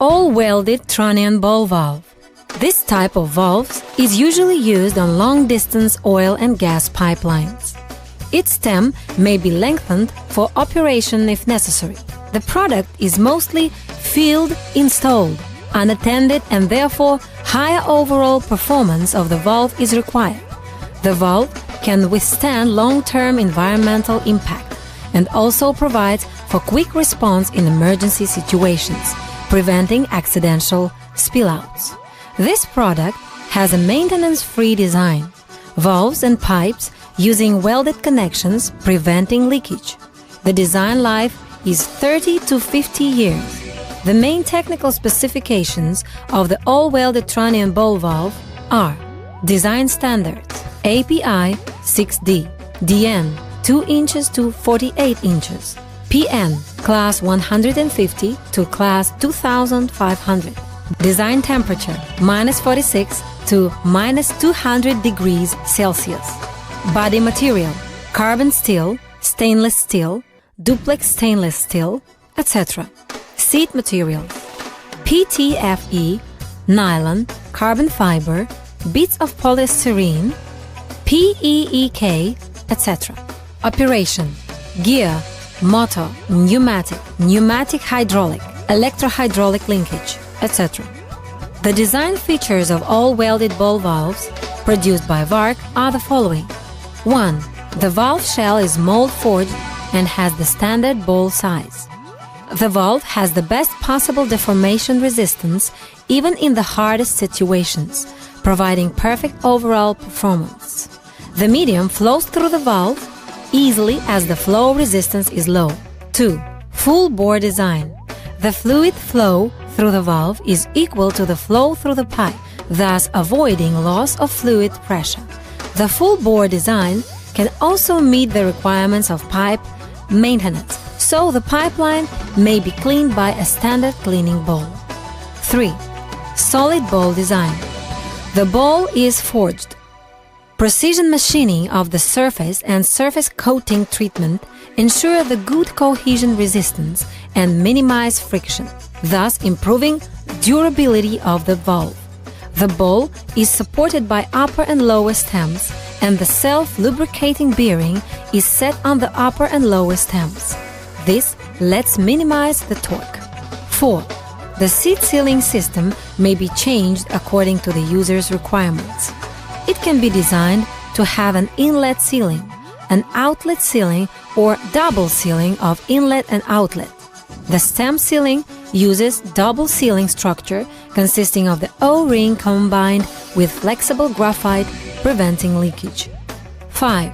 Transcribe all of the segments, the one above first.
All-welded trunnion ball valve. This type of valves is usually used on long-distance oil and gas pipelines. Its stem may be lengthened for operation if necessary. The product is mostly field-installed, unattended, and therefore higher overall performance of the valve is required. The valve can withstand long-term environmental impact and also provides for quick response in emergency situations, preventing accidental spillouts. This product has a maintenance-free design, valves and pipes using welded connections preventing leakage. The design life is 30 to 50 years. The main technical specifications of the all-welded trunnion ball valve are design standards: API 6D, DN 2 inches to 48 inches, PN class 150 to class 2500. Design temperature -46 to -200 degrees Celsius. Body material: carbon steel, stainless steel, duplex stainless steel, etc. Seat materials: PTFE, nylon, carbon fiber, bits of polystyrene, PEEK, etc. Operation: gear, motor, pneumatic hydraulic, electro-hydraulic linkage, etc. The design features of all welded ball valves produced by VARC are the following. 1. The valve shell is mold forged and has the standard ball size. The valve has the best possible deformation resistance even in the hardest situations, providing perfect overall performance. The medium flows through the valve easily as the flow resistance is low. 2. Full bore design. The fluid flow through the valve is equal to the flow through the pipe, thus avoiding loss of fluid pressure. The full bore design can also meet the requirements of pipe maintenance, so the pipeline may be cleaned by a standard cleaning ball. 3. Solid ball design. The ball is forged. Precision machining of the surface and surface coating treatment ensure the good cohesion resistance and minimize friction, thus improving durability of the valve. The ball is supported by upper and lower stems, and the self-lubricating bearing is set on the upper and lower stems. This lets minimize the torque. 4. The seat sealing system may be changed according to the user's requirements. It can be designed to have an inlet sealing, an outlet sealing, or double sealing of inlet and outlet. The stem sealing uses double sealing structure consisting of the O-ring combined with flexible graphite preventing leakage. 5.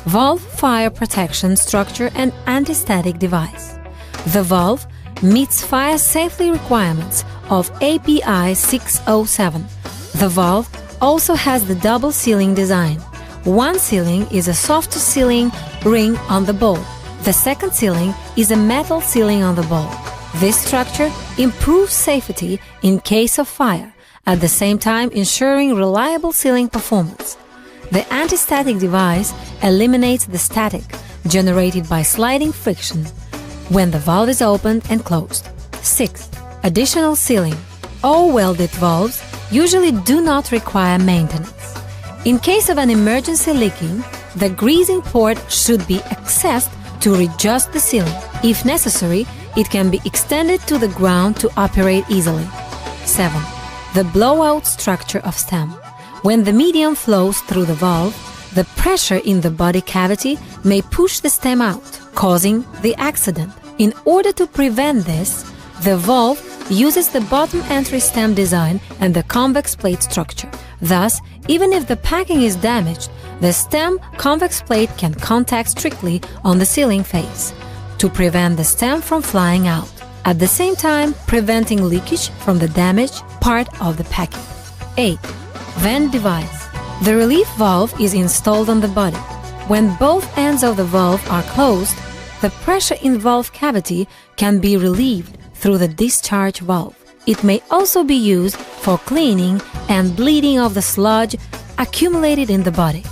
Valve fire protection structure and anti-static device. The valve meets fire safety requirements of API 607. The valve also has the double sealing design. One sealing is a soft sealing ring on the ball. The second sealing is a metal sealing on the ball. This structure improves safety in case of fire, at the same time ensuring reliable sealing performance. The anti-static device eliminates the static generated by sliding friction when the valve is opened and closed. 6. Additional sealing. All welded valves usually do not require maintenance. In case of an emergency leaking, the greasing port should be accessed to readjust the sealing. If necessary, it can be extended to the ground to operate easily. 7. The blowout structure of stem. When the medium flows through the valve, the pressure in the body cavity may push the stem out, causing the accident. In order to prevent this, the valve uses the bottom entry stem design and the convex plate structure. Thus, even if the packing is damaged, the stem convex plate can contact strictly on the sealing face to prevent the stem from flying out, at the same time preventing leakage from the damaged part of the packing. 8. Vent device. The relief valve is installed on the body. When both ends of the valve are closed, the pressure in valve cavity can be relieved through the discharge valve. It may also be used for cleaning and bleeding of the sludge accumulated in the body.